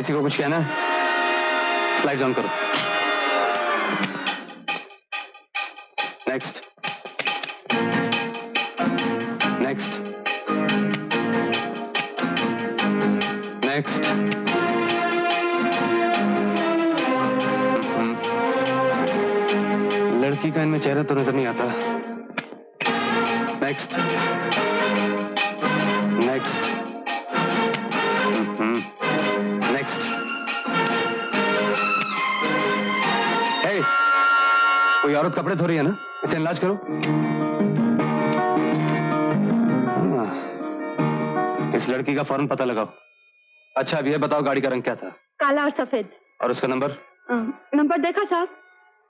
किसी को कुछ कहना है? स्लाइड्स ऑन करो। Next next next. लड़की का इनमें चेहरा तो नजर नहीं आता। Next next next. हे, कोई औरत कपड़े धो रही है ना, इसे इलाज करो। इस लड़की का फौरन पता लगाओ। अच्छा अब ये बताओ गाड़ी का रंग क्या था? काला और सफेद। और उसका नंबर? नंबर देखा साहब,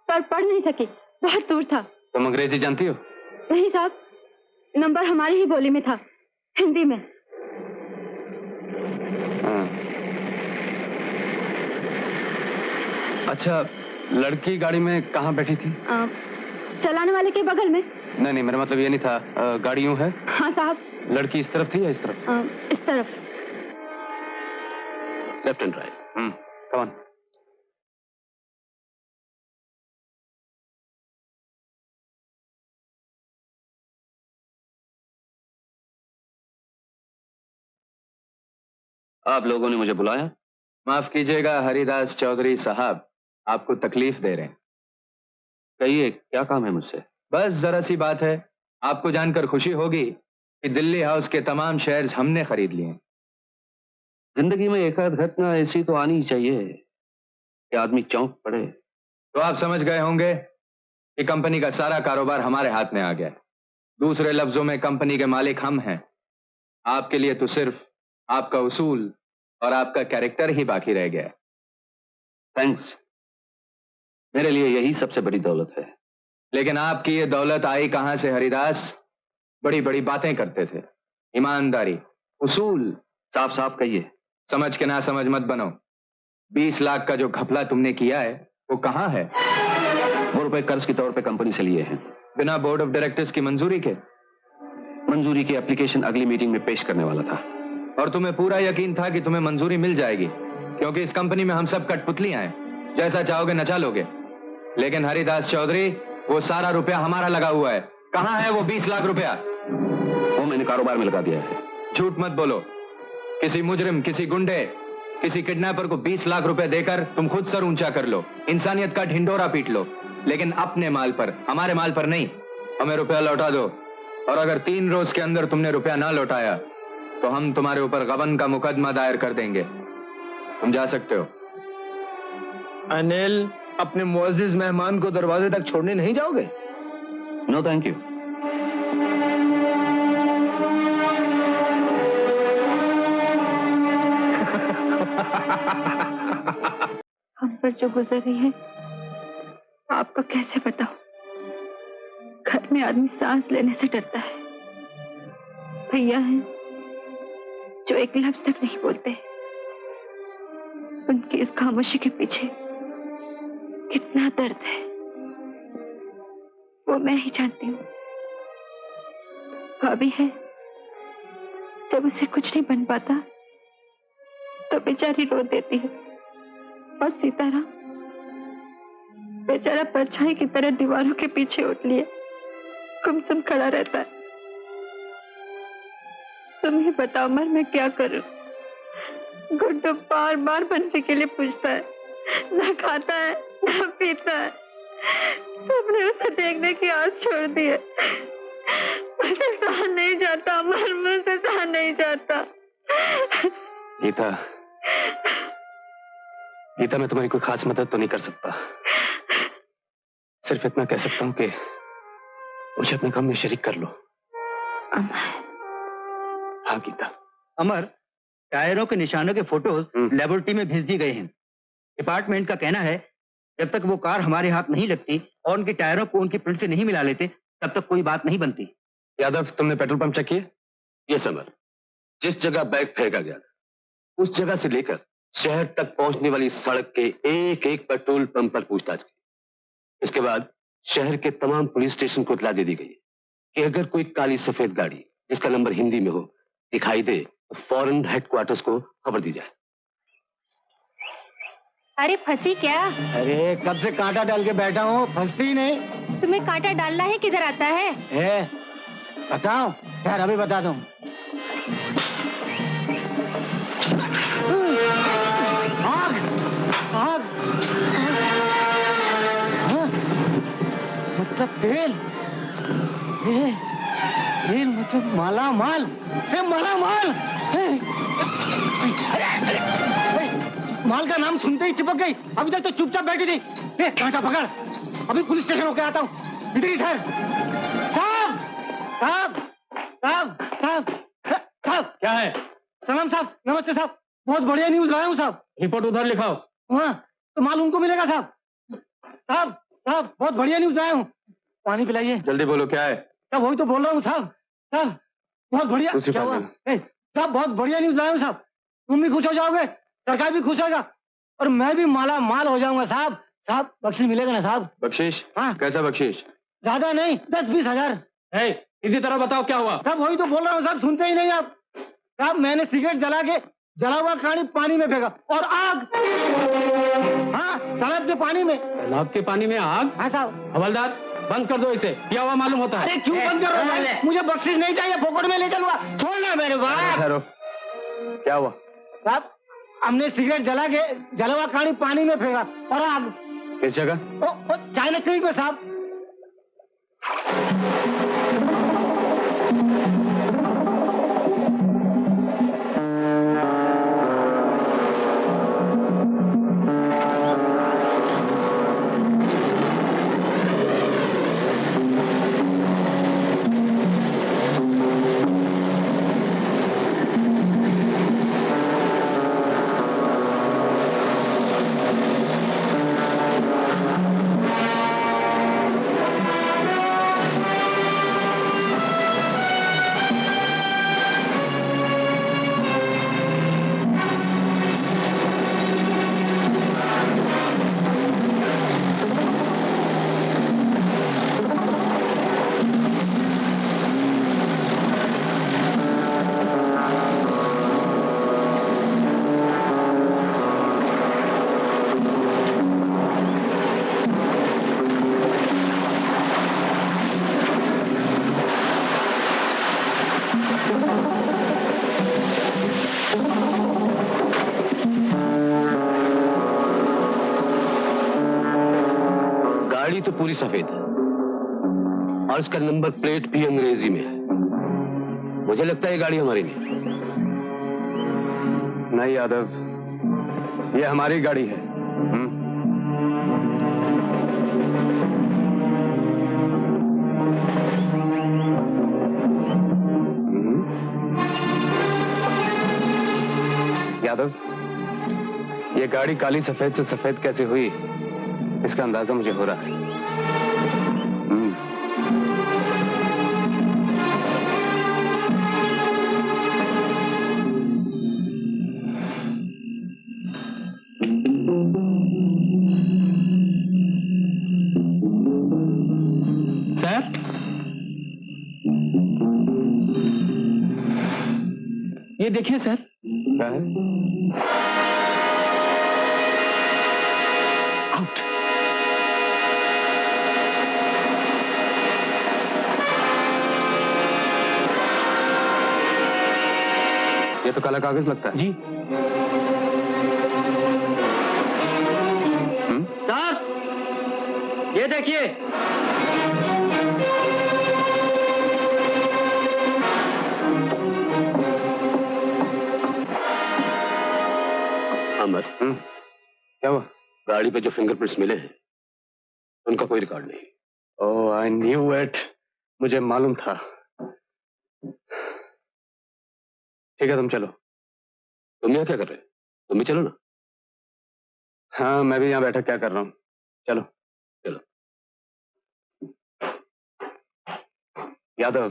पर पढ़ नहीं सकी, बहुत दूर था। तुम अंग्रेजी जानती हो? नहीं साहब, नंबर हमारी ही बोली में था, हिंदी में। अच्छा लड़की गाड़ी में कहाँ बैठी थी? चलाने वाले के बगल में। नहीं मेरा मतलब ये नहीं था, गाड़ी यूं है? हाँ साहब। लड़की इस तरफ थी या इस तरफ? इस तरफ। Left and right. Come on. आप लोगों ने मुझे बुलाया? माफ कीजिएगा हरिदास चौधरी साहब, आपको तकलीफ दे रहे हैं। कहिए क्या काम है मुझसे? बस जरा सी बात है, आपको जानकर खुशी होगी कि दिल्ली हाउस के तमाम शेयर्स हमने खरीद लिए। जिंदगी में एक आध घटना ऐसी तो आनी ही चाहिए कि आदमी चौंक पड़े। तो आप समझ गए होंगे कि कंपनी का सारा कारोबार हमारे हाथ में आ गया। दूसरे लफ्जों में कंपनी के मालिक हम हैं। आपके लिए तो सिर्फ आपका उसूल और आपका कैरेक्टर ही बाकी रह गया। थैंक्स, मेरे लिए यही सबसे बड़ी दौलत है। लेकिन आपकी ये दौलत आई कहां से हरिदास? बड़ी बड़ी बातें करते थे, ईमानदारी, उसूल। साफ साफ कहिए। समझ के ना समझ मत बनो। 20 लाख का जो घपला तुमने किया है वो कहां है? वो रुपए कर्ज के तौर पे कंपनी से लिए हैं, बिना बोर्ड ऑफ डायरेक्टर्स की मंजूरी के। मंजूरी की एप्लीकेशन अगली मीटिंग में पेश करने वाला था। और तुम्हें पूरा यकीन था कि तुम्हें मंजूरी मिल जाएगी, क्योंकि इस कंपनी में हम सब कठपुतलियां हैं, जैसा चाहोगे नचा लोगे। लेकिन हरिदास चौधरी, वो सारा रुपया हमारा लगा हुआ है। कहां है वो 20 लाख रुपया? वो मैंने कारोबार में लगा दिया है। झूठ मत बोलो। किसी मुजरिम, किसी गुंडे, किसी किडनैपर को 20 लाख रुपए देकर तुम खुद सर ऊंचा कर लो, इंसानियत का ढिंडोरा पीट लो, लेकिन अपने माल पर, हमारे माल पर नहीं। हमें रुपया लौटा दो, और अगर 3 रोज के अंदर तुमने रुपया ना लौटाया तो हम तुम्हारे ऊपर गबन का मुकदमा दायर कर देंगे। तुम जा सकते हो। अनिल, अपने मुअज्जिज मेहमान को दरवाजे तक छोड़ने नहीं जाओगे? No thank you. हम पर जो गुजर रही है आपको कैसे बताओ। घर में आदमी सांस लेने से डरता है। भैया हैं जो एक लफ्ज तक नहीं बोलते। उनकी इस खामोशी के पीछे कितना दर्द है वो मैं ही जानती हूँ। भाभी है, जब उसे कुछ नहीं बन पाता तो बेचारी रो देती है, और सीताराम बेचारा परछाई की तरह दीवारों के पीछे उठ लिए गुमसुम खड़ा रहता है। तुम ही बताओ मर मैं क्या करूं। गुड्डू बार बार बंसी के लिए पूछता है, ना खाता है ना पीता है। सबने उसे देखने की आस छोड़ दी है। मुझसे सहा नहीं जाता अमर, मुझसे सहा नहीं जाता। गीता, गीता मैं तुम्हारी कोई खास मदद तो नहीं कर सकता। सिर्फ इतना कह सकता हूं कि मुझे अपने काम में शरीक कर लो। अमर। हाँ गीता। अमर, टायरों के निशानों के फोटोज लेबोरेटरी में भेज दिए गए हैं। डिपार्टमेंट का कहना है जब तक वो कार हमारे हाथ नहीं लगती और उनके टायरों को उनकी प्रिंट से नहीं मिला लेते तब तक कोई बात नहीं बनती। यादव, तुमने पेट्रोल पंप चेक किए? ये समर, जिस जगह बैग फेंका गया था उस जगह से लेकर शहर तक पहुंचने वाली सड़क के एक एक पेट्रोल पंप पर पूछताछ की। इसके बाद शहर के तमाम पुलिस स्टेशन को इत्तला दे दी गई कि अगर कोई काली सफेद गाड़ी जिसका नंबर हिंदी में हो दिखाई दे तो फौरन हेडक्वार्टर्स को खबर दी जाए। अरे फंसी क्या? अरे कब से कांटा डाल के बैठा हूँ, फंसती ही नहीं। तुम्हें कांटा डालना है किधर आता है? बताओ यार, अभी बता दूं। आग आग हाँ? मतलब तेल, तेल मतलब माला माल, माला माल। माल का नाम सुनते ही चिपक गई। अभी तक तो चुपचाप बैठी थी। कांटा पकड़, अभी पुलिस स्टेशन होके आता हूँ। इधर ही ठहर। साहब साहब साहब साहब साहब। क्या है? सलाम साहब, नमस्ते साहब। बहुत बढ़िया न्यूज लाया हूँ साहब। रिपोर्ट उधर लिखाओ। हाँ तो माल उनको मिलेगा साहब। साहब साहब बहुत बढ़िया न्यूज लाया हूँ। पानी पिलाइए। जल्दी बोलो क्या है? साहब वही तो बोल रहा हूँ साहब। साहब बहुत बढ़िया। क्या हुआ? साहब बहुत बढ़िया न्यूज लाया हूँ साहब। तुम भी खुश हो जाओगे, सरकार भी खुश होगा, और मैं भी माला माल हो जाऊंगा साहब। साहब बख्शीश मिलेगा ना साहब? बख्शीश? हाँ। कैसा बख्शीश? ज्यादा नहीं, 10-20 हजार। इसी तरह बताओ क्या हुआ? साहब वही तो बोल रहा हूँ साहब, सुनते ही नहीं आप। साहब मैंने सिगरेट जला के जला हुआ कहानी पानी में फेंका और आग। हाँ तालाब के पानी में। तालाब के पानी में आग? हाँ साहब। हवलदार बंद कर दो इसे, क्या हुआ मालूम होता है। अरे क्यों बंद कर रहे हो? मुझे बख्शीश नहीं चाहिए, फोकट में ले चलूंगा। छोड़ना मेरे बाप। ठहरो, क्या हुआ? साहब हमने सिगरेट जला के जला हुआ कहानी पानी में फेंका और आग। किस जगह? चाइना क्रीक में साहब। गाड़ी तो पूरी सफेद है और इसका नंबर प्लेट भी अंग्रेजी में है। मुझे लगता है ये गाड़ी हमारी नहीं यादव, ये हमारी गाड़ी है। यादव, ये गाड़ी काली सफेद से सफेद कैसे हुई, इसका अंदाजा मुझे हो रहा है। सर, ये देखिए सर। क्या है? आउट। ये तो काला कागज लगता है। जी साहब ये देखिए। अमर, क्या हुआ? गाड़ी पे जो फिंगरप्रिंट्स मिले हैं उनका कोई रिकॉर्ड नहीं। ओह आई न्यू इट, मुझे मालूम था। ठीक है तुम चलो। तुम यहाँ क्या कर रहे हो? तुम भी चलो ना। हाँ मैं भी यहाँ बैठा क्या कर रहा हूँ, चलो। चलो। यादव,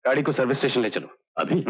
गाड़ी को सर्विस स्टेशन ले चलो अभी?